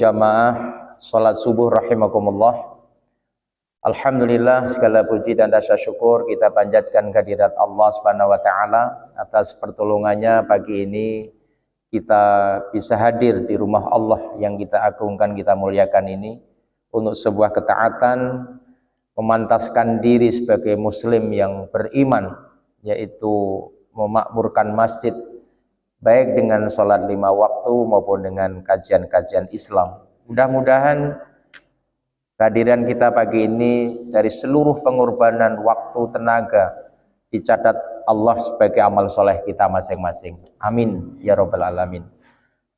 jamaah salat subuh rahimakumullah. Alhamdulillah, segala puji dan rasa syukur kita panjatkan kehadirat Allah Subhanahu wa taala atas pertolongannya pagi ini kita bisa hadir di rumah Allah yang kita agungkan, kita muliakan ini untuk sebuah ketaatan, memantaskan diri sebagai muslim yang beriman, yaitu memakmurkan masjid baik dengan sholat 5 waktu maupun dengan kajian-kajian Islam. Mudah-mudahan kehadiran kita pagi ini dari seluruh pengorbanan waktu tenaga dicatat Allah sebagai amal soleh kita masing-masing. Amin ya rabbal alamin.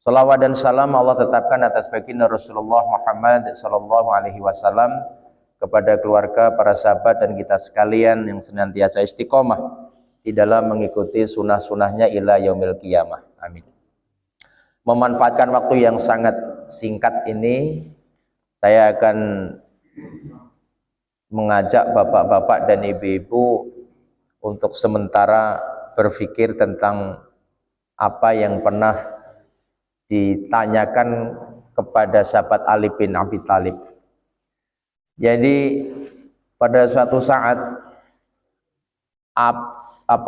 Salawat dan salam Allah tetapkan atas baginda Rasulullah Muhammad sallallahu alaihi wasallam, kepada keluarga, para sahabat dan kita sekalian yang senantiasa istiqomah di dalam mengikuti sunnah-sunnahnya ila yaumil qiyamah. Amin. Memanfaatkan waktu yang sangat singkat ini, saya akan mengajak bapak-bapak dan ibu-ibu untuk sementara berpikir tentang apa yang pernah ditanyakan kepada sahabat Ali bin Abi Thalib. Jadi pada suatu saat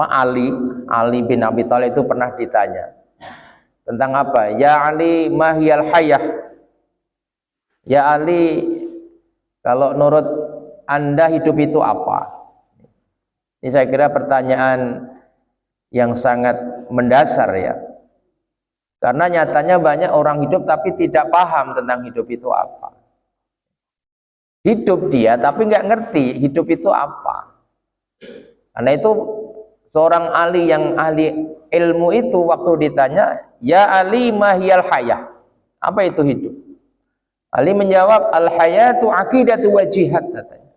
Ali bin Abi Thalib itu pernah ditanya tentang apa? Ya Ali, mahiyal hayah. Ya Ali, kalau menurut Anda hidup itu apa? Ini saya kira pertanyaan yang sangat mendasar ya. Karena nyatanya banyak orang hidup tapi tidak paham tentang hidup itu apa. Hidup dia tapi nggak ngerti hidup itu apa. Karena itu seorang Ali yang ahli ilmu itu waktu ditanya, ya Ali mahiyal hayah, apa itu hidup? Ali menjawab, al hayatu aqidatu wa jihad, katanya.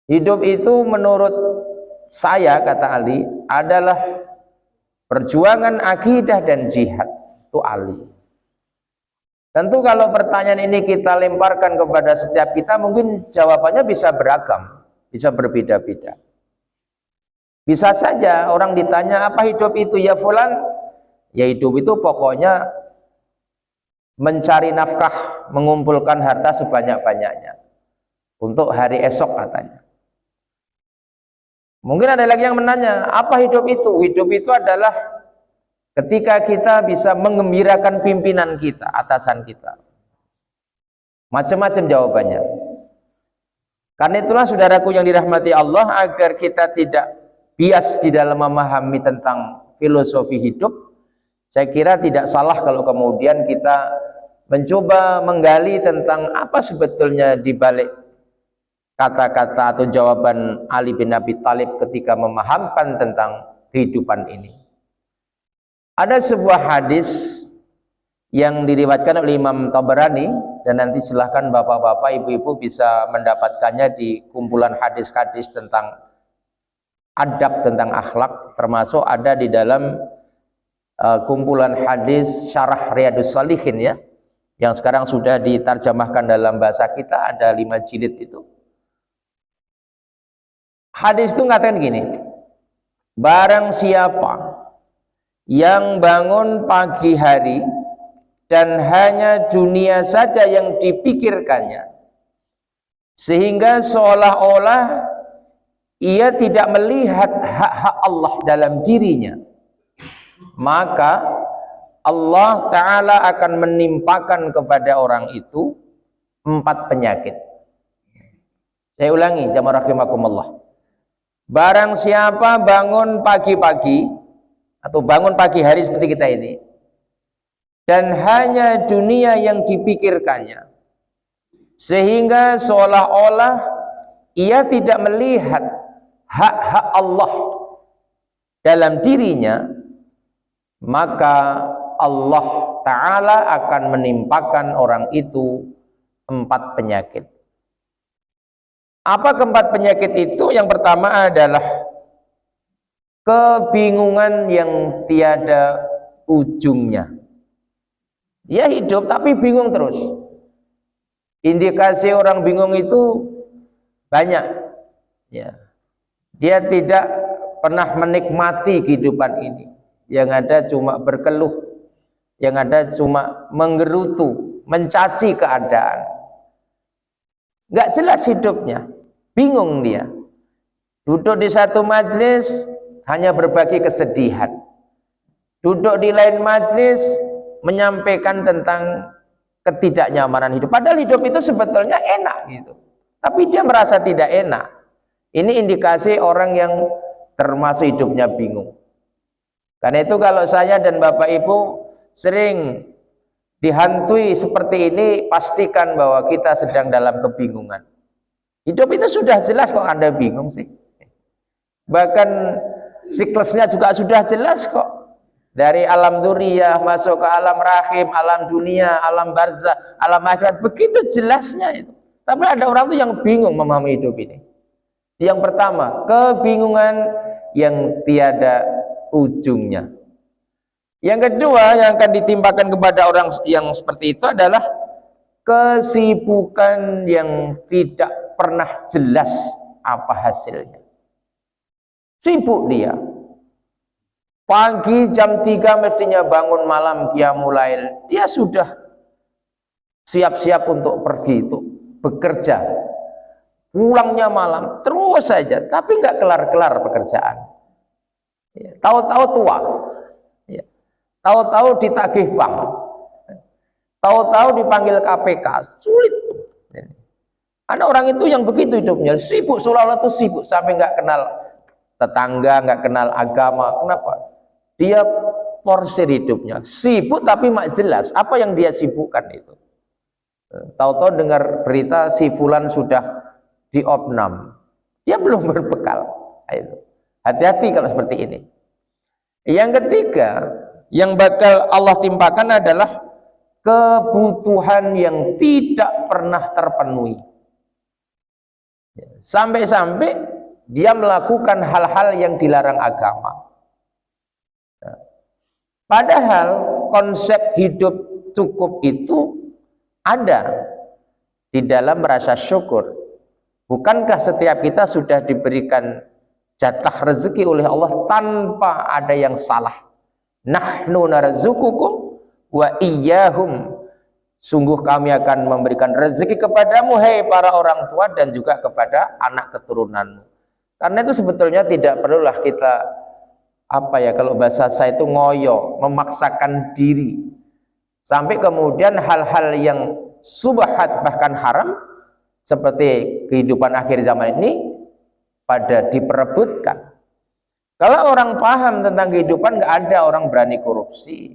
Hidup itu menurut saya, kata Ali, adalah perjuangan akidah dan jihad. Itu Ali. Tentu kalau pertanyaan ini kita lemparkan kepada setiap kita, mungkin jawabannya bisa beragam, bisa berbeda-beda. Bisa saja orang ditanya apa hidup itu, ya fulan, ya hidup itu pokoknya mencari nafkah, mengumpulkan harta sebanyak-banyaknya untuk hari esok, katanya. Mungkin ada lagi yang menanya, apa hidup itu? Hidup itu adalah ketika kita bisa mengembirakan pimpinan kita, atasan kita. Macam-macam jawabannya. Karena itulah saudaraku yang dirahmati Allah, agar kita tidak bias di dalam memahami tentang filosofi hidup, saya kira tidak salah kalau kemudian kita mencoba menggali tentang apa sebetulnya di balik kata-kata atau jawaban Ali bin Abi Thalib ketika memahamkan tentang kehidupan ini. Ada sebuah hadis yang diriwayatkan oleh Imam Tabarani, dan nanti silahkan bapak-bapak, ibu-ibu bisa mendapatkannya di kumpulan hadis-hadis tentang adab, tentang akhlak, termasuk ada di dalam kumpulan hadis syarah Riyadhus Shalihin ya, yang sekarang sudah diterjemahkan dalam bahasa kita, ada 5 jilid itu. Hadis itu mengatakan gini, barang siapa yang bangun pagi hari dan hanya dunia saja yang dipikirkannya, sehingga seolah-olah ia tidak melihat hak-hak Allah dalam dirinya, maka Allah Ta'ala akan menimpakan kepada orang itu 4 penyakit. Saya ulangi, jamaah rahimakumullah. Barang siapa bangun pagi-pagi atau bangun pagi hari seperti kita ini dan hanya dunia yang dipikirkannya, sehingga seolah-olah ia tidak melihat hak-hak Allah dalam dirinya, maka Allah Ta'ala akan menimpakan orang itu 4 penyakit. Apa keempat penyakit itu? Yang pertama adalah kebingungan yang tiada ujungnya. Dia hidup tapi bingung terus. Indikasi orang bingung itu banyak ya. Dia tidak pernah menikmati kehidupan ini. Yang ada cuma berkeluh, yang ada cuma menggerutu, mencaci keadaan. Nggak jelas hidupnya, bingung dia. Duduk di satu majelis hanya berbagi kesedihan. Duduk di lain majelis menyampaikan tentang ketidaknyamanan hidup. Padahal hidup itu sebetulnya enak gitu. Tapi dia merasa tidak enak. Ini indikasi orang yang termasuk hidupnya bingung. Karena itu kalau saya dan Bapak Ibu sering dihantui seperti ini, pastikan bahwa kita sedang dalam kebingungan. Hidup itu sudah jelas, kok Anda bingung sih? Bahkan siklusnya juga sudah jelas kok. Dari alam dzurriyyah masuk ke alam rahim, alam dunia, alam barzakh, alam akhirat, begitu jelasnya itu. Tapi ada orang tuh yang bingung memahami hidup ini. Yang pertama, kebingungan yang tiada ujungnya. Yang kedua yang akan ditimpakan kepada orang yang seperti itu adalah kesibukan yang tidak pernah jelas apa hasilnya. Sibuk dia. Pagi jam 3 mestinya bangun, malam qiyamul lail. Dia sudah siap-siap untuk pergi itu bekerja. Pulangnya malam, terus saja, tapi nggak kelar-kelar pekerjaan. Tahu-tahu tua. Tahu-tahu ditagih bank. Tahu-tahu dipanggil KPK. Sulit. Ada orang itu yang begitu hidupnya, sibuk, seolah-olah itu sibuk sampai nggak kenal tetangga, nggak kenal agama. Kenapa? Dia porsir hidupnya, sibuk tapi mak jelas apa yang dia sibukkan itu. Tahu-tahu dengar berita si fulan sudah diopnam, dia belum berbekal. Hati-hati kalau seperti ini. Yang ketiga yang bakal Allah timpakan adalah kebutuhan yang tidak pernah terpenuhi. Sampai-sampai dia melakukan hal-hal yang dilarang agama. Padahal konsep hidup cukup itu ada di dalam rasa syukur. Bukankah setiap kita sudah diberikan jatah rezeki oleh Allah tanpa ada yang salah? Nahnu narzuqukum wa iyyahum. Sungguh kami akan memberikan rezeki kepadamu, hai para orang tua, dan juga kepada anak keturunanmu. Karena itu sebetulnya tidak perlulah kita kalau bahasa saya itu ngoyo, memaksakan diri sampai kemudian hal-hal yang subhat bahkan haram seperti kehidupan akhir zaman ini pada diperebutkan. Kalau orang paham tentang kehidupan, nggak ada orang berani korupsi,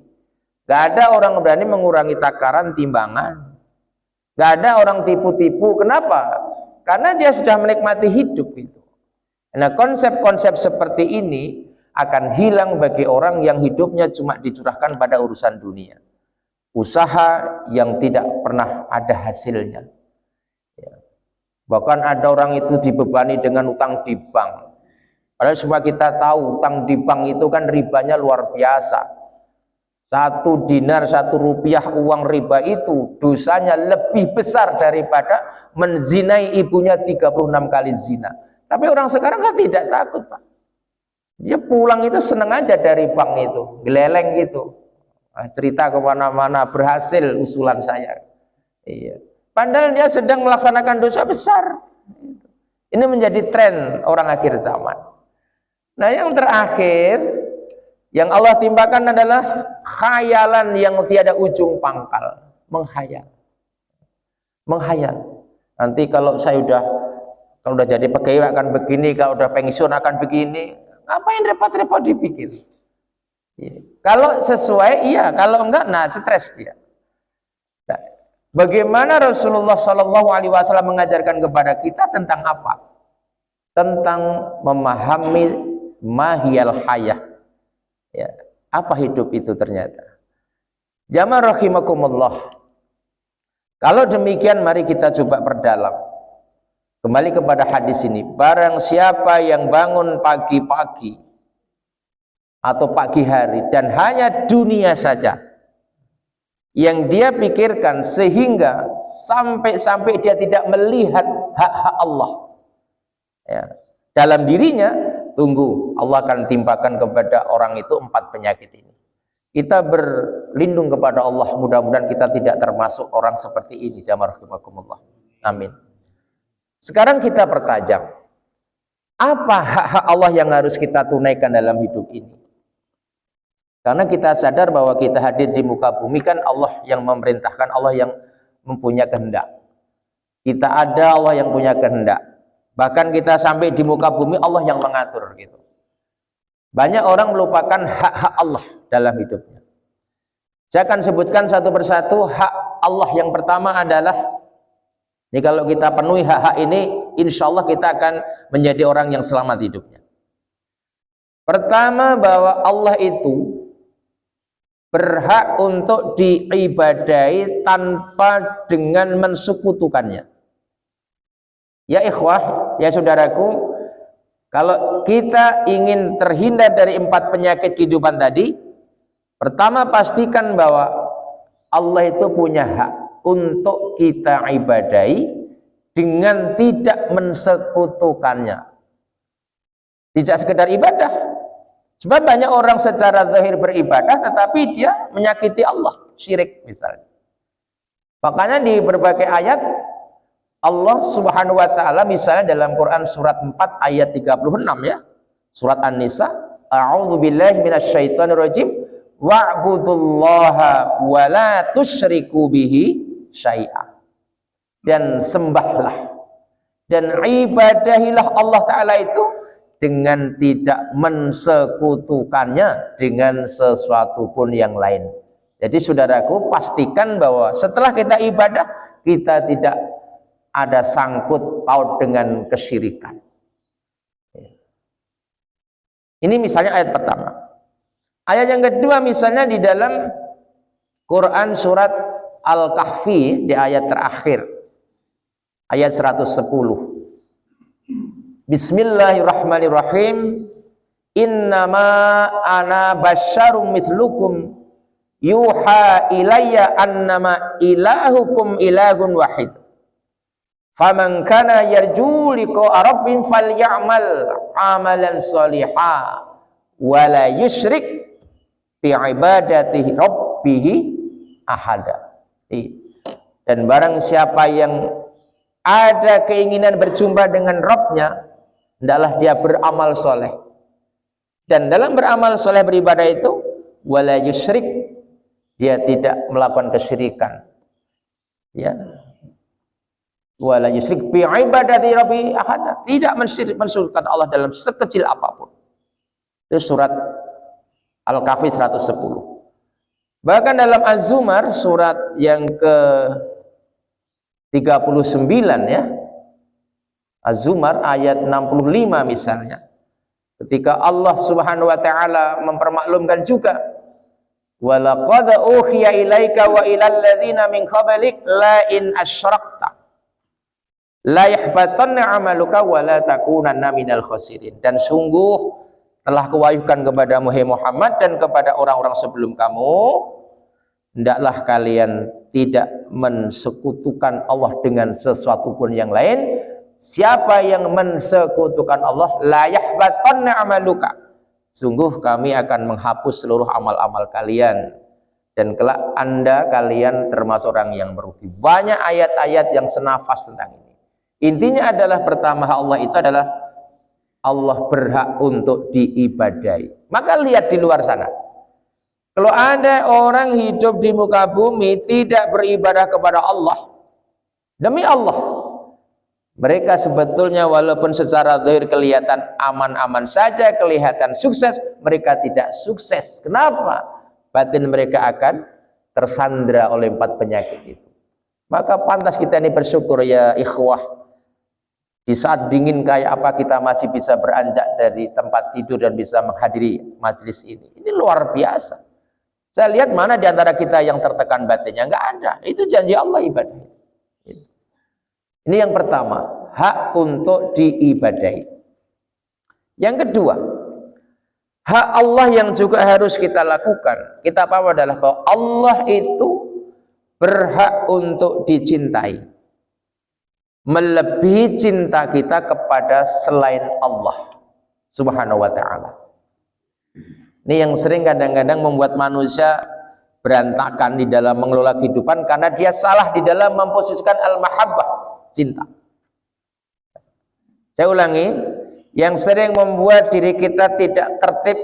nggak ada orang berani mengurangi takaran timbangan, nggak ada orang tipu-tipu. Kenapa? Karena dia sudah menikmati hidup itu. Nah, konsep-konsep seperti ini akan hilang bagi orang yang hidupnya cuma dicurahkan pada urusan dunia, usaha yang tidak pernah ada hasilnya. Bahkan ada orang itu dibebani dengan utang di bank. Padahal semua kita tahu utang di bank itu kan ribanya luar biasa. 1 dinar, 1 rupiah uang riba itu dosanya lebih besar daripada menzinai ibunya 36 kali zina. Tapi orang sekarang kan tidak takut, Pak. Dia pulang itu seneng aja dari bank itu, geleleng gitu. Cerita kemana-mana, berhasil usulan saya. Iya. Padahal dia sedang melaksanakan dosa besar. Ini menjadi tren orang akhir zaman. Nah, yang terakhir yang Allah timpakan adalah khayalan yang tiada ujung pangkal. Menghayal. Nanti kalau udah jadi pegawai akan begini, kalau udah pensiun akan begini. Ngapain repot-repot dipikir? Kalau sesuai, iya. Kalau enggak, nah stres dia. Nah, bagaimana Rasulullah SAW mengajarkan kepada kita tentang apa? Tentang memahami mahiyal hayah. Ya, apa hidup itu ternyata? Jamaah rahimakumullah. Kalau demikian, mari kita coba perdalam. Kembali kepada hadis ini, barang siapa yang bangun pagi-pagi atau pagi hari dan hanya dunia saja yang dia pikirkan sehingga sampai dia tidak melihat hak-hak Allah ya, dalam dirinya, tunggu, Allah akan timpakan kepada orang itu 4 penyakit ini. Kita berlindung kepada Allah, mudah-mudahan kita tidak termasuk orang seperti ini. Jamaah rahimakumullah. Amin. Sekarang kita pertajam, apa hak-hak Allah yang harus kita tunaikan dalam hidup ini? Karena kita sadar bahwa kita hadir di muka bumi kan Allah yang memerintahkan, Allah yang mempunyai kehendak. Kita ada, Allah yang punya kehendak. Bahkan kita sampai di muka bumi, Allah yang mengatur gitu. Banyak orang melupakan hak-hak Allah dalam hidupnya. Saya akan sebutkan satu persatu hak Allah. Yang pertama adalah, ini kalau kita penuhi hak-hak ini, insya Allah kita akan menjadi orang yang selamat hidupnya. Pertama, bahwa Allah itu berhak untuk diibadahi tanpa dengan mensekutukannya. Ya ikhwah, ya saudaraku, kalau kita ingin terhindar dari 4 penyakit kehidupan tadi, pertama pastikan bahwa Allah itu punya hak untuk kita ibadahi dengan tidak mensekutukannya. Tidak sekedar ibadah. Sebab banyak orang secara zahir beribadah tetapi dia menyakiti Allah, syirik misalnya. Makanya di berbagai ayat Allah Subhanahu wa taala, misalnya dalam Quran surat 4 ayat 36 ya. Surat An-Nisa, a'udzubillahi minasyaitonirrajim, wa'budullaha wa la tusyriku bihi syai'a. Dan sembahlah dan ibadahilah Allah taala itu dengan tidak mensekutukannya dengan sesuatu pun yang lain. Jadi saudaraku, pastikan bahwa setelah kita ibadah, kita tidak ada sangkut paut dengan kesyirikan. Ini misalnya ayat pertama. Ayat yang kedua misalnya di dalam Quran surat Al-Kahfi di ayat terakhir, ayat 110. Bismillahirrahmanirrahim. Innama ana basyarum mithlukum yuha ilayya annama ilahukum ilahun wahid. Faman kana yarju liqa'a rabbih falyamal amalan shalihan wa la yusyrik bi ibadatihi rabbih ahada. Dan barang siapa yang ada keinginan berjumpa dengan Rabbnya, hendaklah dia beramal soleh. Dan dalam beramal soleh beribadah itu, wala yusyrik, dia tidak melakukan kesyirikan. Ya. Wala yusyrik bi ibadati rabbi ahad, tidak mensyirikkan Allah dalam sekecil apapun. Itu surat Al-Kahfi 110. Bahkan dalam Az-Zumar surat yang ke 39 ya, Az-Zumar ayat 65 misalnya, ketika Allah Subhanahu wa taala mempermaklumkan juga, walaqad uhiya ilaika wa ilal ladzina min qablik la in asyrakta la yahbatanna amaluka wa la takunanna minal khasirin. Dan sungguh telah kuwahyukan kepadamu hai Muhammad dan kepada orang-orang sebelum kamu, hendaklah kalian tidak mensekutukan Allah dengan sesuatu pun yang lain. Siapa yang mensekutukan Allah, la yahbatanna amaluka, sungguh kami akan menghapus seluruh amal-amal kalian dan kelak kalian termasuk orang yang merugi. Banyak ayat-ayat yang senafas tentang ini. Intinya adalah pertama, Allah itu adalah Allah berhak untuk diibadahi. Maka lihat di luar sana, kalau ada orang hidup di muka bumi tidak beribadah kepada Allah, demi Allah, mereka sebetulnya walaupun secara zahir kelihatan aman-aman saja, kelihatan sukses, mereka tidak sukses. Kenapa? Batin mereka akan tersandra oleh 4 penyakit itu. Maka pantas kita ini bersyukur ya ikhwah. Di saat dingin kayak apa kita masih bisa beranjak dari tempat tidur dan bisa menghadiri majelis ini. Ini luar biasa. Saya lihat mana di antara kita yang tertekan batinnya? Enggak ada. Itu janji Allah ibadah. Ini yang pertama, hak untuk diibadahi. Yang kedua, hak Allah yang juga harus kita lakukan, kita paham adalah bahwa Allah itu berhak untuk dicintai, melebihi cinta kita kepada selain Allah Subhanahu wa ta'ala. Ini yang sering kadang-kadang membuat manusia berantakan di dalam mengelola kehidupan karena dia salah di dalam memposisikan al-mahabbah, cinta. Saya ulangi, yang sering membuat diri kita tidak tertib,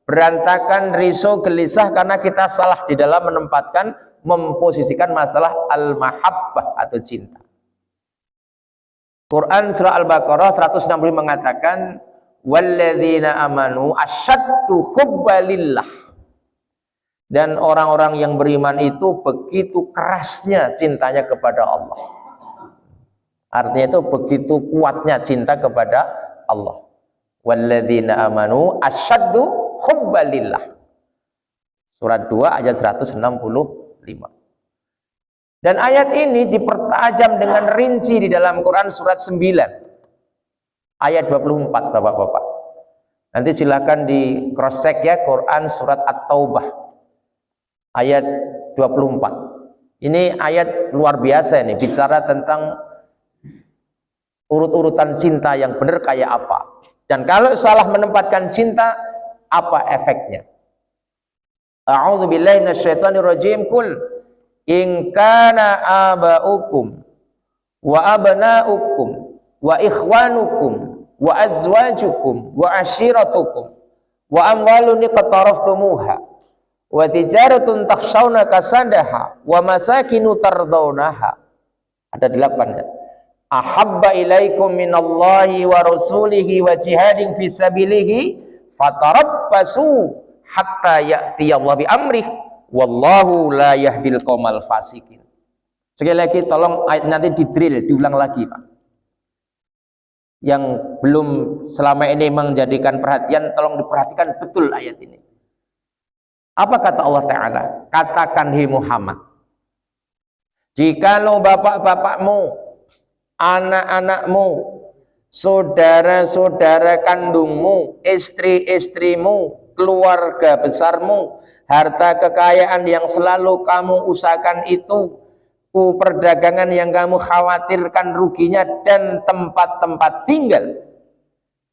berantakan, risau, gelisah karena kita salah di dalam menempatkan, memposisikan masalah al-mahabbah atau cinta. Quran surah Al-Baqarah 165 mengatakan walladzina amanu asyaddu hubbalillah, dan orang-orang yang beriman itu begitu kerasnya cintanya kepada Allah. Artinya itu begitu kuatnya cinta kepada Allah. Walladzina amanu asyaddu hubbalillah. Surat 2 ayat 165. Dan ayat ini dipertajam dengan rinci di dalam Quran surat 9 ayat 24, Bapak-bapak. Nanti silakan di cross check ya, Quran surat At-Taubah ayat 24. Ini ayat luar biasa ini, bicara tentang urut-urutan cinta yang benar kayak apa. Dan kalau salah menempatkan cinta, apa efeknya? A'udzubillahi minasyaitonirrajim. Qul in kana aba'ukum wa abna'ukum wa ikhwanukum wa azwajukum wa ashiratukum wa amwalun iqtaraftumuha wa tijaratun takhshawna kasadaha wa masakinu tardawnaha. Ada 8 ya. Ahabba ilaikum minallahi wa rasulihi wa jihadin fi sabilihi fatarabbasu hatta ya'tiyallahu bi amrih wallahu la yahdil qaumal fasikin. Sekali lagi tolong ayat nanti di drill, diulang lagi Pak. Yang belum selama ini menjadikan perhatian, tolong diperhatikan betul ayat ini. Apa kata Allah Ta'ala? Katakan hai Muhammad, jikalau bapak-bapakmu, anak-anakmu, saudara-saudara kandungmu, istri-istrimu, keluarga besarmu, harta kekayaan yang selalu kamu usahakan itu, perdagangan yang kamu khawatirkan ruginya, dan tempat-tempat tinggal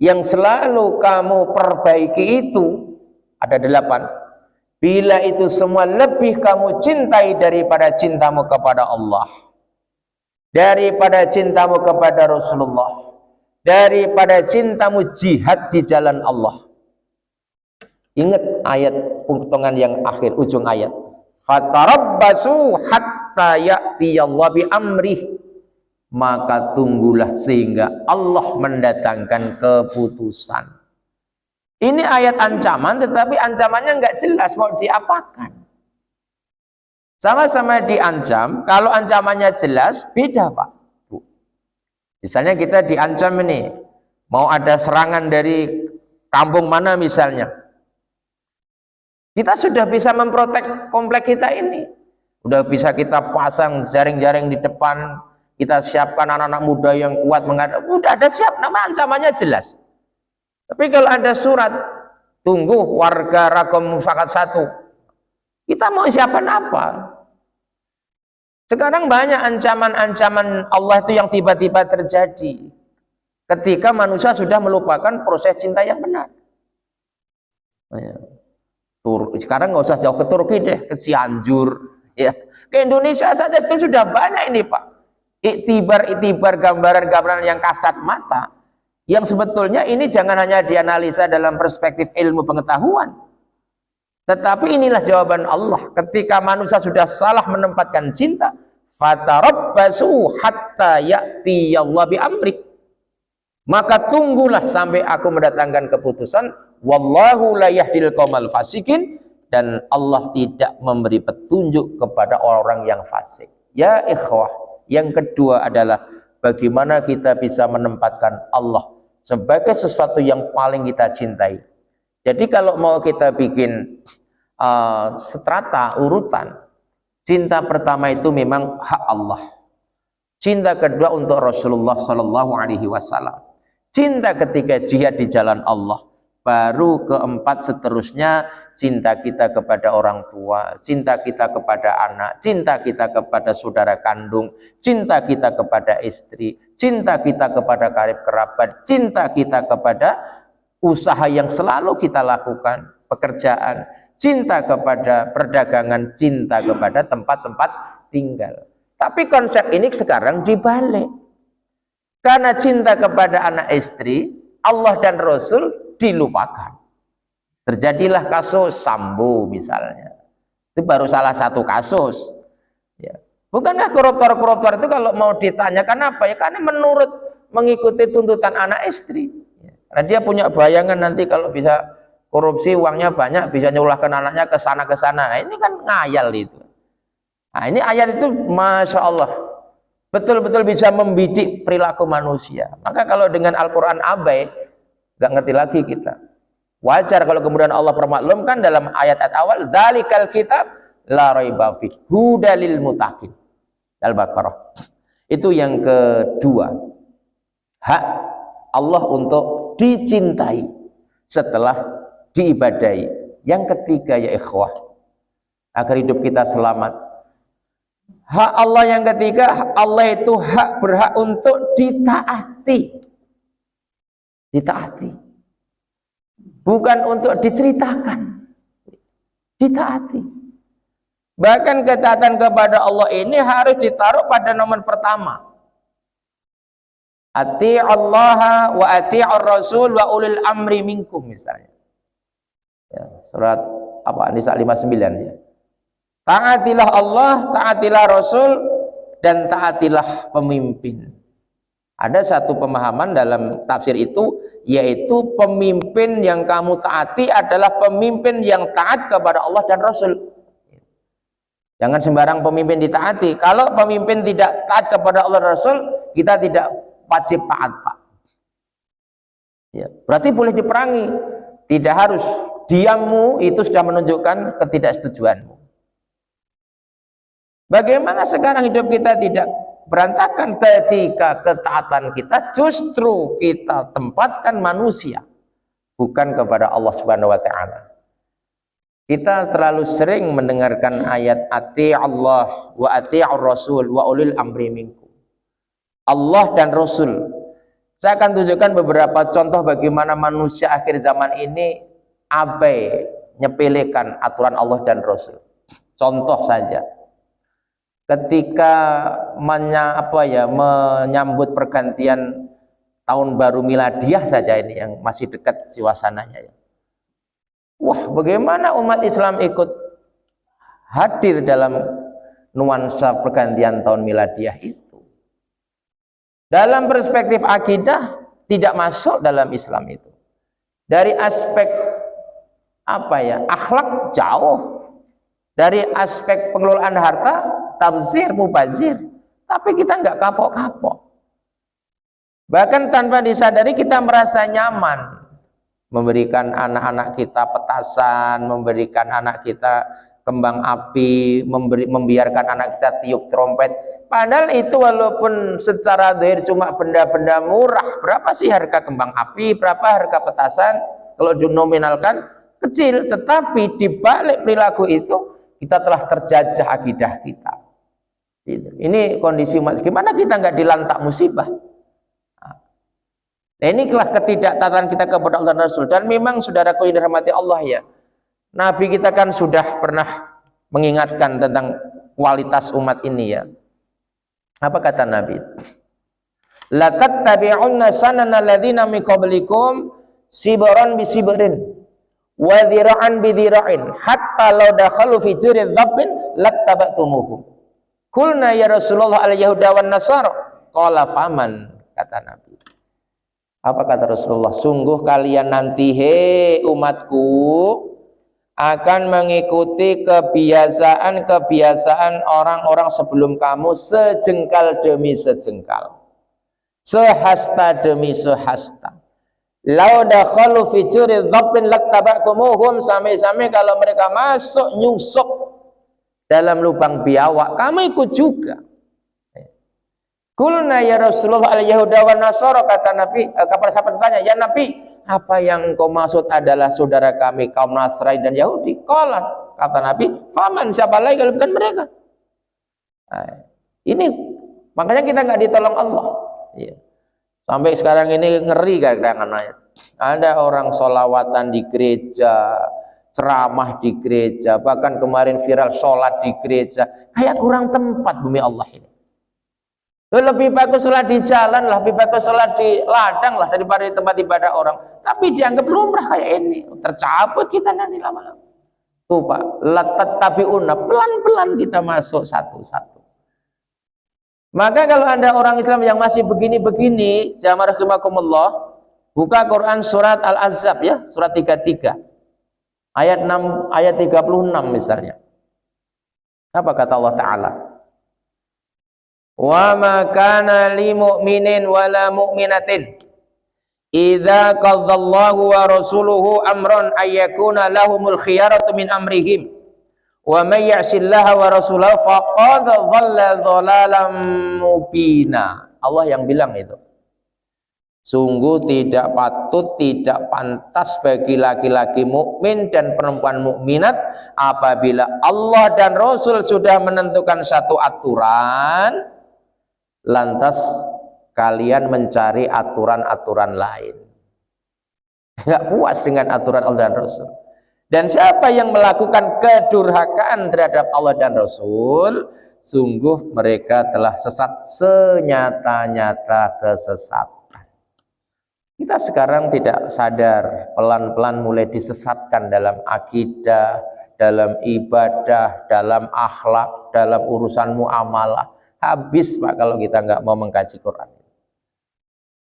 yang selalu kamu perbaiki itu, ada 8. Bila itu semua lebih kamu cintai daripada cintamu kepada Allah, daripada cintamu kepada Rasulullah, daripada cintamu jihad di jalan Allah. Ingat ayat potongan yang akhir, ujung ayat. Fatarabbasu hatta ya'tiyallahu bi amrih. Maka tunggulah sehingga Allah mendatangkan keputusan. Ini ayat ancaman, tetapi ancamannya nggak jelas mau diapakan. Sama-sama diancam, kalau ancamannya jelas, beda Pak. Misalnya kita diancam ini, mau ada serangan dari kampung mana misalnya. Kita sudah bisa memprotek komplek kita ini. Udah bisa kita pasang jaring-jaring di depan, kita siapkan anak-anak muda yang kuat menghadapi. Udah ada siap, nama ancamannya jelas. Tapi kalau ada surat, tunggu warga Ragam Mufakat 1, kita mau siapkan apa? Sekarang banyak ancaman-ancaman Allah itu yang tiba-tiba terjadi ketika manusia sudah melupakan proses cinta yang benar. Sekarang nggak usah jauh ke Turki deh, ke Cianjur, ya, ke Indonesia saja itu sudah banyak ini Pak. Iktibar gambaran-gambaran yang kasat mata, yang sebetulnya ini jangan hanya dianalisa dalam perspektif ilmu pengetahuan, tetapi inilah jawaban Allah ketika manusia sudah salah menempatkan cinta. Fatarabbasu hatta ya'tiyallahu bi amri. Maka tunggulah sampai aku mendatangkan keputusan. Wallahu la yahdil qaumal fasikin, dan Allah tidak memberi petunjuk kepada orang yang fasik. Ya ikhwah, yang kedua adalah bagaimana kita bisa menempatkan Allah sebagai sesuatu yang paling kita cintai. Jadi kalau mau kita bikin strata urutan, cinta pertama itu memang hak Allah. Cinta kedua untuk Rasulullah Sallallahu Alaihi Wasallam. Cinta ketiga jihad di jalan Allah. Baru keempat seterusnya cinta kita kepada orang tua, cinta kita kepada anak, cinta kita kepada saudara kandung, cinta kita kepada istri, cinta kita kepada karib kerabat, cinta kita kepada usaha yang selalu kita lakukan. pekerjaan, cinta kepada perdagangan, cinta kepada tempat-tempat tinggal. Tapi konsep ini sekarang dibalik. Karena cinta kepada anak istri, Allah dan Rasul dilupakan. Terjadilah kasus Sambo misalnya. Itu baru salah satu kasus. Ya. Bukankah koruptor-koruptor itu kalau mau ditanya kenapa? Ya karena menurut mengikuti tuntutan anak istri. Ya. Karena dia punya bayangan nanti kalau bisa korupsi uangnya banyak, bisa nyulahkan anaknya ke sana ke sana. Nah, ini kan ngayal itu. Nah, ini ayat itu Masya Allah betul-betul bisa membidik perilaku manusia. Maka kalau dengan Al-Quran abai, nggak ngerti lagi kita. Wajar kalau kemudian Allah permaklumkan dalam ayat-ayat awal, dzalikal kitab la raiba fihi hudalil muttaqin. Al-Baqarah. Itu yang kedua. Hak Allah untuk dicintai setelah diibadahi. Yang ketiga ya ikhwah, agar hidup kita selamat. Hak Allah yang ketiga, Allah itu berhak untuk ditaati. Ditaati. Bukan untuk diceritakan. Ditaati. Bahkan ketaatan kepada Allah ini harus ditaruh pada nomor pertama. Ati'allaha wa ati'ur rasul wa ulil amri minkum misalnya. Ya, surat apa? Nisa 59 ya. Taatilah Allah, taatilah Rasul, dan taatilah pemimpin. Ada satu pemahaman dalam tafsir itu, yaitu pemimpin yang kamu taati adalah pemimpin yang taat kepada Allah dan Rasul. Jangan sembarang pemimpin ditaati. Kalau pemimpin tidak taat kepada Allah dan Rasul, kita tidak wajib taat, Pak. Ya, berarti boleh diperangi. Tidak harus. Diammu itu sudah menunjukkan ketidaksetujuanmu. Bagaimana sekarang hidup kita tidak berantakan ketika ketaatan kita justru kita tempatkan manusia, bukan kepada Allah Subhanahu wa taala. Kita terlalu sering mendengarkan ayat ati Allah wa ati'ur rasul wa ulil amri minkum. Allah dan Rasul. Saya akan tunjukkan beberapa contoh bagaimana manusia akhir zaman ini abai nyepelekan aturan Allah dan Rasul. Contoh saja. Ketika menyambut pergantian tahun baru miladiah saja ini yang masih dekat suasananya ya. Wah, bagaimana umat Islam ikut hadir dalam nuansa pergantian tahun miladiah itu. Dalam perspektif akidah tidak masuk dalam Islam itu. Dari aspek akhlak jauh. Dari aspek pengelolaan harta tabzir, mubazir, tapi kita nggak kapok-kapok. Bahkan tanpa disadari kita merasa nyaman memberikan anak-anak kita petasan, memberikan anak kita kembang api, membiarkan anak kita tiup trompet. Padahal itu walaupun secara zahir cuma benda-benda murah. Berapa sih harga kembang api? Berapa harga petasan? Kalau dinominalkan kecil, tetapi di balik perilaku itu kita telah terjajah akidah kita. Ini kondisi umat. Gimana kita nggak dilantak musibah? Nah, inilah ketidaktaatan kita kepada Allah dan Rasul. Dan memang saudaraku yang dirahmati Allah ya, Nabi kita kan sudah pernah mengingatkan tentang kualitas umat ini ya. Apa kata Nabi? La tattabi'unna sanana alladziina min qablikum sibran bi sibrin wa dhira'an bi dhira'in hatta law dakhalu fi jurri dhabbin lattaba'tumuhum. Kulna ya Rasulullah al-Yahuda wan Nasara. Qala faman, kata Nabi. Apa kata Rasulullah? Sungguh kalian nanti umatku akan mengikuti kebiasaan orang-orang sebelum kamu sejengkal demi sejengkal, sehasta demi sehasta. Lau dakhalu fi jurri dhabbin lattaba'tumuhum, sampai-sampai kalau mereka masuk nyusuk dalam lubang biawak, kamu ikut juga. Kulna ya Rasulullah al-Yahuda wa Nasara, kata Nabi, kepada sahabat bertanya, ya Nabi, apa yang engkau maksud adalah saudara kami kaum Nasrani dan Yahudi? Qala, kata Nabi, faman, siapa lagi kalau bukan mereka? Nah, ini makanya kita nggak ditolong Allah. Ya. Sampai sekarang ini ngeri kadang-kadang. Ada orang sholawatan di gereja, ceramah di gereja, bahkan kemarin viral sholat di gereja, kayak kurang tempat bumi Allah ini. Lebih bagus sholat di jalan lah, lebih bagus sholat di ladang lah daripada di tempat ibadah orang. Tapi dianggap lumrah kayak ini, tercabut kita nanti lama-lama. Tuh Pak, tabiuna, pelan-pelan kita masuk satu-satu. Maka kalau ada orang Islam yang masih begini-begini, jamaah rahimakumullah, buka Quran surat Al-Ahzab ya, surat 33. Ayat 6, ayat 36 misalnya. Apa kata Allah Ta'ala? Wa ma kana li mu'minin wala mu'minatin idza qadallahu wa rasuluhu amran ayyakuna lahumul khiyaratu min amrihim wa may ya'sillaha wa rasulahu faqad dhalla dhalalan mubina. Allah yang bilang itu. Sungguh tidak patut, tidak pantas bagi laki-laki mukmin dan perempuan mukminat apabila Allah dan Rasul sudah menentukan satu aturan, lantas kalian mencari aturan-aturan lain. Enggak puas dengan aturan Allah dan Rasul. Dan siapa yang melakukan kedurhakaan terhadap Allah dan Rasul, sungguh mereka telah sesat senyata-nyata kesesatan. Kita sekarang tidak sadar, pelan-pelan mulai disesatkan dalam akidah, dalam ibadah, dalam akhlak, dalam urusan muamalah. Habis Pak kalau kita nggak mau mengkaji Quran.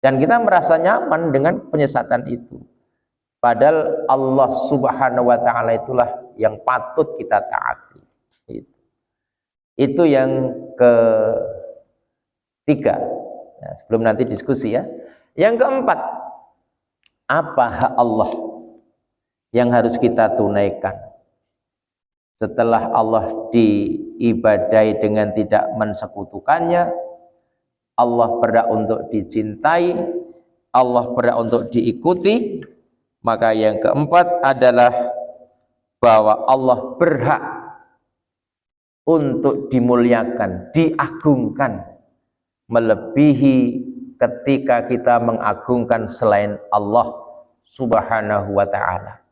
Dan kita merasa nyaman dengan penyesatan itu. Padahal Allah Subhanahu wa Ta'ala itulah yang patut kita taati. Itu yang ketiga. Nah, sebelum nanti diskusi ya. Yang keempat, apa hak Allah yang harus kita tunaikan setelah Allah diibadai dengan tidak mensekutukannya, Allah berhak untuk dicintai, Allah berhak untuk diikuti. Maka yang keempat adalah bahwa Allah berhak untuk dimuliakan, diagungkan, melebihi ketika kita mengagungkan selain Allah Subhanahu wa Ta'ala.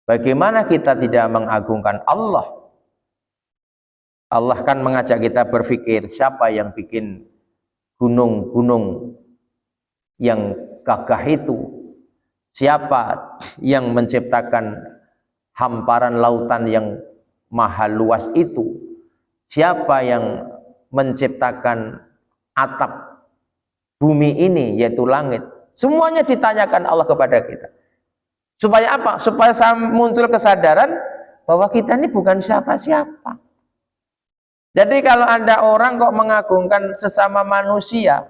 Bagaimana kita tidak mengagungkan Allah? Allah kan mengajak kita berpikir, siapa yang bikin gunung-gunung yang gagah itu? Siapa yang menciptakan hamparan lautan yang maha luas itu? Siapa yang menciptakan atap bumi ini, yaitu langit? Semuanya ditanyakan Allah kepada kita. Supaya apa? Supaya muncul kesadaran bahwa kita ini bukan siapa-siapa. Jadi kalau ada orang kok mengagungkan sesama manusia,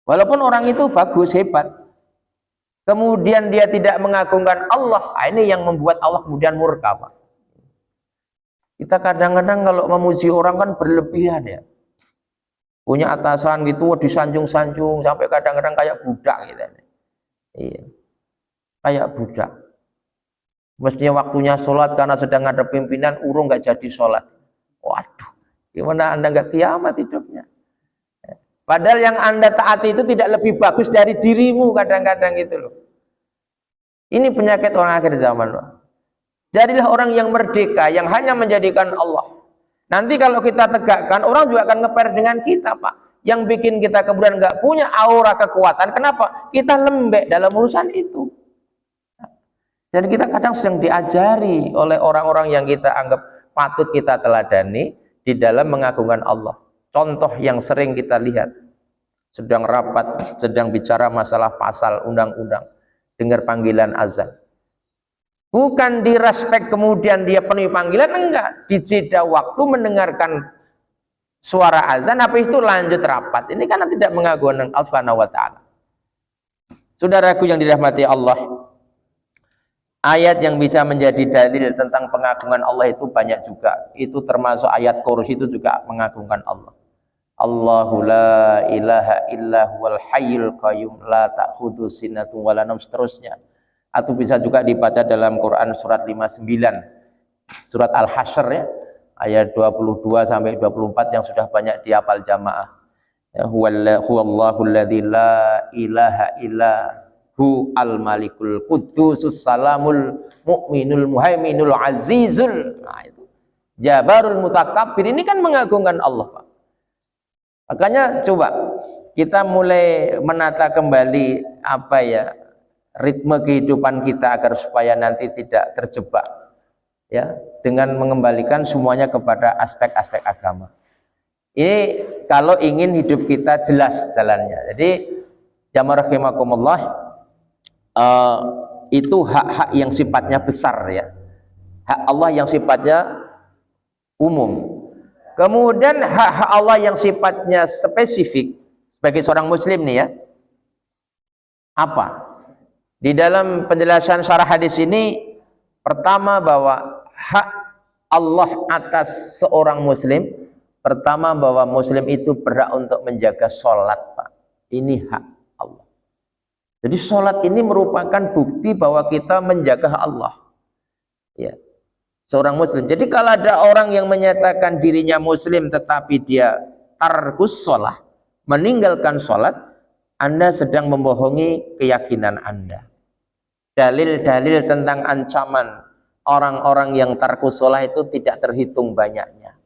walaupun orang itu bagus, hebat, kemudian dia tidak mengagungkan Allah, ini yang membuat Allah kemudian murka Pak. Kita kadang-kadang kalau memuji orang kan berlebihan ya. Punya atasan gitu disanjung-sanjung sampai kadang-kadang kayak budak gitu. Iya. Kayak budak. Mestinya waktunya sholat karena sedang ada pimpinan, urung nggak jadi sholat. Waduh, gimana Anda nggak kiamat hidupnya? Padahal yang Anda taati itu tidak lebih bagus dari dirimu kadang-kadang itu loh. Ini penyakit orang akhir zaman loh. Jadilah orang yang merdeka, yang hanya menjadikan Allah. Nanti kalau kita tegakkan, orang juga akan ngeper dengan kita Pak. Yang bikin kita kemudian nggak punya aura kekuatan. Kenapa? Kita lembek dalam urusan itu. Dan kita kadang sedang diajari oleh orang-orang yang kita anggap patut kita teladani di dalam mengagungkan Allah. Contoh yang sering kita lihat, sedang rapat, sedang bicara masalah pasal undang-undang, dengar panggilan azan. Bukan direspek kemudian dia penuhi panggilan, enggak. Di jeda waktu mendengarkan suara azan, apa itu lanjut rapat. Ini karena tidak mengagungkan Allah Subhanahu wa Ta'ala. Saudaraku yang dirahmati Allah, ayat yang bisa menjadi dalil tentang pengagungan Allah itu banyak juga. Itu termasuk ayat Qur'an itu juga mengagungkan Allah. Allahu la ilaha illa huwal hayyul qayyum la ta'khudhu sinatun wa la nawm, seterusnya. Atau bisa juga dibaca dalam Quran surat 59, surat Al-Hasyr ya, ayat 22 sampai 24 yang sudah banyak dihafal jamaah. Ya, huwallahu alladzi la ilaha illa hu al-malikul qudusus salamul mu'minul muhaiminul azizul. Nah, itu jabarul mutakabbir, ini kan mengagungkan Allah, Pak. Makanya coba kita mulai menata kembali apa ya, ritme kehidupan kita agar supaya nanti tidak terjebak ya dengan mengembalikan semuanya kepada aspek-aspek agama. Ini kalau ingin hidup kita jelas jalannya. Jadi jamaah rahimakumullah, itu hak-hak yang sifatnya besar ya, hak Allah yang sifatnya umum. Kemudian hak-hak Allah yang sifatnya spesifik sebagai seorang muslim nih ya, apa? Di dalam penjelasan syarah hadis ini, pertama bahwa hak Allah atas seorang muslim, pertama bahwa muslim itu berhak untuk menjaga sholat, Pak. Ini hak Allah. Jadi sholat ini merupakan bukti bahwa kita menjaga hak Allah ya, seorang muslim. Jadi kalau ada orang yang menyatakan dirinya muslim tetapi dia tarkus sholat, meninggalkan sholat, Anda sedang membohongi keyakinan Anda. Dalil-dalil tentang ancaman orang-orang yang tarkus sholat itu tidak terhitung banyaknya.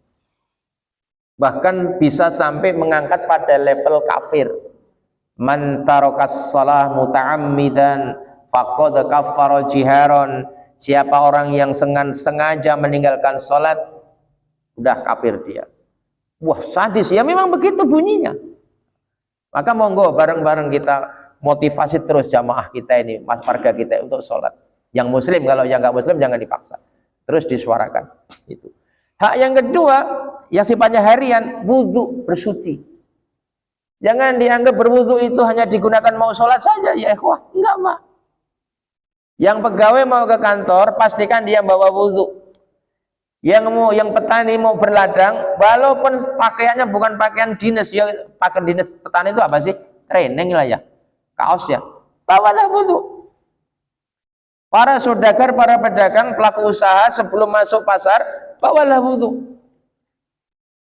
Bahkan bisa sampai mengangkat pada level kafir. Man tarakas shalah muta'ammidan faqad kaffara jiharon. Siapa orang yang sengaja meninggalkan sholat, udah kafir dia. Wah, sadis ya, memang begitu bunyinya. Maka monggo bareng-bareng kita motivasi terus jamaah kita ini, mas warga kita untuk sholat. Yang muslim, kalau yang nggak muslim jangan dipaksa. Terus disuarakan. Itu. Hak yang kedua, yang sifatnya harian, wudhu, bersuci. Jangan dianggap berwudhu itu hanya digunakan mau sholat saja, ya ikhwah. Enggak, Pak. Yang pegawai mau ke kantor, pastikan dia bawa wudhu. Yang petani mau berladang, walaupun pakaiannya bukan pakaian dinas, ya pakaian dinas petani itu apa sih? Training lah ya. Kaos ya, bawalah wudhu. Para saudagar, para pedagang, pelaku usaha sebelum masuk pasar, bawalah wudhu.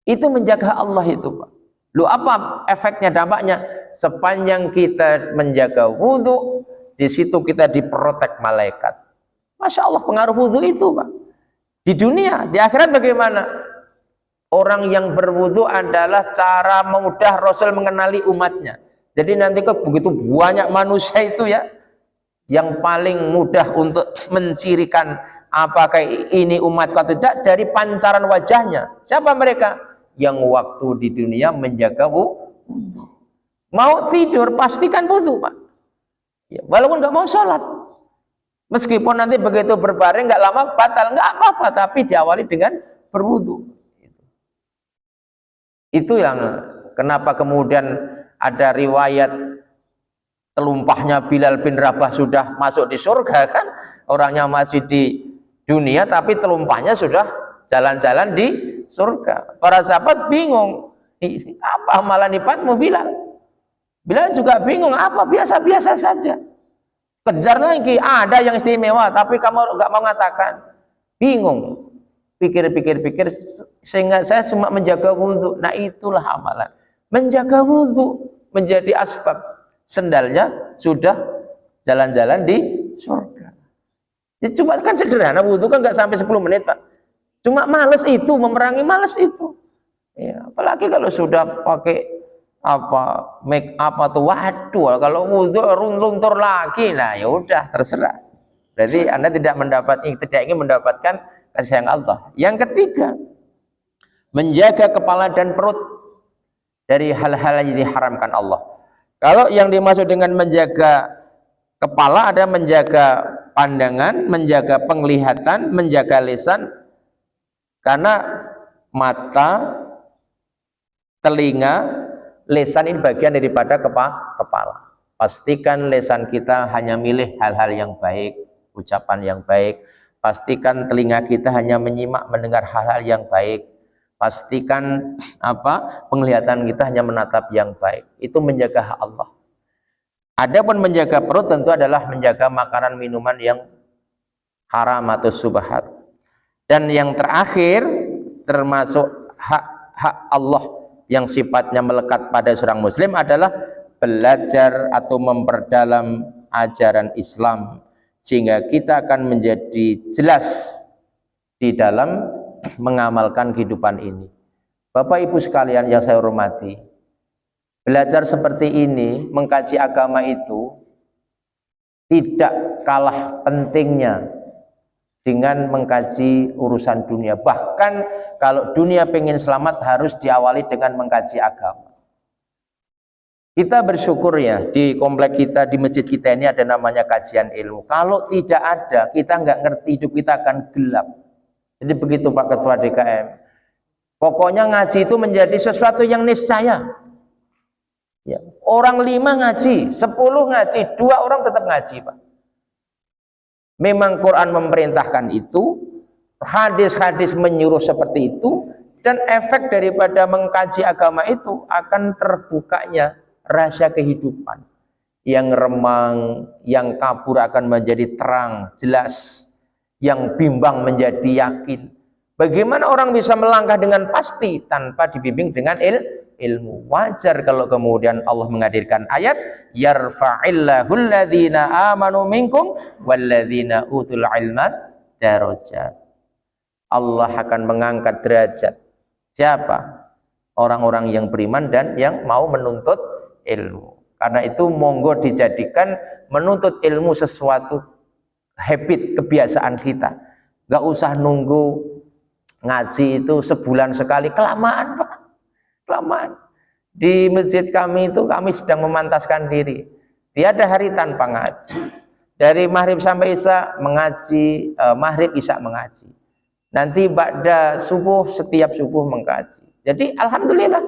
Itu menjaga Allah itu, Pak. Lu apa efeknya, dampaknya? Sepanjang kita menjaga wudhu, di situ kita diprotek malaikat. Masya Allah, pengaruh wudhu itu, Pak. Di dunia, di akhirat bagaimana? Orang yang berwudhu adalah cara mudah Rasul mengenali umatnya. Jadi nanti kok begitu banyak manusia itu ya, yang paling mudah untuk mencirikan apakah ini umat atau tidak dari pancaran wajahnya. Siapa mereka? Yang waktu di dunia menjaga wudhu. Mau tidur pastikan wudhu, Pak. Ya, walaupun nggak mau sholat, meskipun nanti begitu berbaring nggak lama batal, nggak apa-apa, tapi diawali dengan berwudhu. Itu yang kenapa kemudian ada riwayat telumpahnya Bilal bin Rabah sudah masuk di surga, kan orangnya masih di dunia tapi telumpahnya sudah jalan-jalan di surga. Para sahabat bingung, apa amalan hebatmu Bilal? Bilal juga bingung, apa biasa-biasa saja. Kejar lagi, ada yang istimewa tapi kamu nggak mau mengatakan. Bingung, pikir-pikir sehingga saya cuma menjaga wudhu. Nah itulah amalan. Menjaga wudhu menjadi asbab sendalnya sudah jalan-jalan di surga. Ya, cuma kan sederhana, wudhu kan nggak sampai 10 menit, Pak. Cuma males itu, memerangi males itu. Ya, apalagi kalau sudah pakai apa make up atau waduh, kalau wudhu luntur lagi, nah ya udah terserah. Berarti Anda tidak ingin mendapatkan kasih sayang Allah. Yang ketiga, menjaga kepala dan perut dari hal-hal yang diharamkan Allah. Kalau yang dimaksud dengan menjaga kepala ada menjaga pandangan, menjaga penglihatan, menjaga lisan, karena mata, telinga, lisan ini bagian daripada kepala. Pastikan lisan kita hanya milih hal-hal yang baik, ucapan yang baik. Pastikan telinga kita hanya menyimak, mendengar hal-hal yang baik. Pastikan penglihatan kita hanya menatap yang baik. Itu menjaga hak Allah. Adapun menjaga perut tentu adalah menjaga makanan minuman yang haram atau subhat. Dan yang terakhir termasuk hak Allah yang sifatnya melekat pada seorang muslim adalah belajar atau memperdalam ajaran Islam, sehingga kita akan menjadi jelas di dalam mengamalkan kehidupan ini. Bapak Ibu sekalian yang saya hormati, belajar seperti ini, mengkaji agama itu tidak kalah pentingnya dengan mengkaji urusan dunia. Bahkan kalau dunia pengen selamat harus diawali dengan mengkaji agama. Kita bersyukur ya, di komplek kita, di masjid kita ini ada namanya kajian ilmu. Kalau tidak ada, kita nggak ngerti, hidup kita akan gelap. Jadi begitu Pak Ketua DKM. Pokoknya ngaji itu menjadi sesuatu yang niscaya. Ya. Orang 5 ngaji, 10 ngaji, 2 orang tetap ngaji Pak. Memang Quran memerintahkan itu, hadis-hadis menyuruh seperti itu, dan efek daripada mengkaji agama itu akan terbukanya rahasia kehidupan. Yang remang, yang kabur akan menjadi terang, jelas. Yang bimbang menjadi yakin. Bagaimana orang bisa melangkah dengan pasti tanpa dibimbing dengan ilmu? Wajar kalau kemudian Allah menghadirkan ayat yarfa'illahu alladhina amanu minkum walladzina utul ilma darajat. Allah akan mengangkat derajat siapa? Orang-orang yang beriman dan yang mau menuntut ilmu. Karena itu monggo dijadikan menuntut ilmu sesuatu habit, kebiasaan kita. Gak usah nunggu ngaji itu sebulan sekali, kelamaan Pak, kelamaan. Di masjid kami itu kami sedang memantaskan diri, tiada hari tanpa ngaji. Dari maghrib sampai isya mengaji, maghrib isya mengaji. Nanti ba'da subuh setiap subuh mengkaji. Jadi alhamdulillah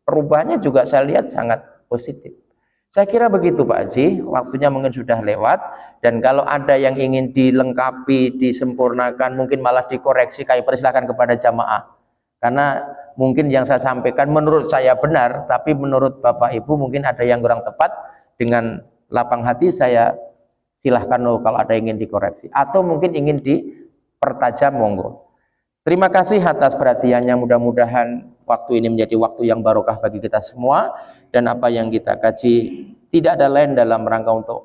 perubahannya juga saya lihat sangat positif. Saya kira begitu Pak Haji, waktunya mungkin sudah lewat, dan kalau ada yang ingin dilengkapi, disempurnakan, mungkin malah dikoreksi, kami persilahkan kepada jamaah. Karena mungkin yang saya sampaikan menurut saya benar, tapi menurut Bapak Ibu mungkin ada yang kurang tepat. Dengan lapang hati saya silahkan kalau ada yang ingin dikoreksi, atau mungkin ingin dipertajam, monggo. Terima kasih atas perhatiannya, mudah-mudahan waktu ini menjadi waktu yang barokah bagi kita semua, dan apa yang kita kaji tidak ada lain dalam rangka untuk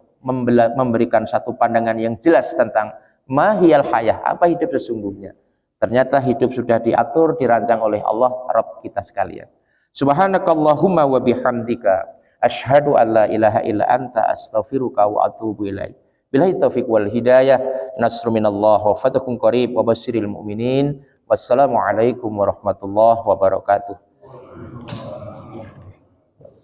memberikan satu pandangan yang jelas tentang mahiyal hayah, apa hidup sesungguhnya. Ternyata hidup sudah diatur, dirancang oleh Allah Rabb kita sekalian. Subhanakallahumma wa bihamdika asyhadu an la ilaha illa anta astaghfiruka wa atubu ilaik. Billahi taufiq wal hidayah, nasru minallah wa fathun qarib wa basyiril mu'minin. Wassalamualaikum warahmatullahi wabarakatuh.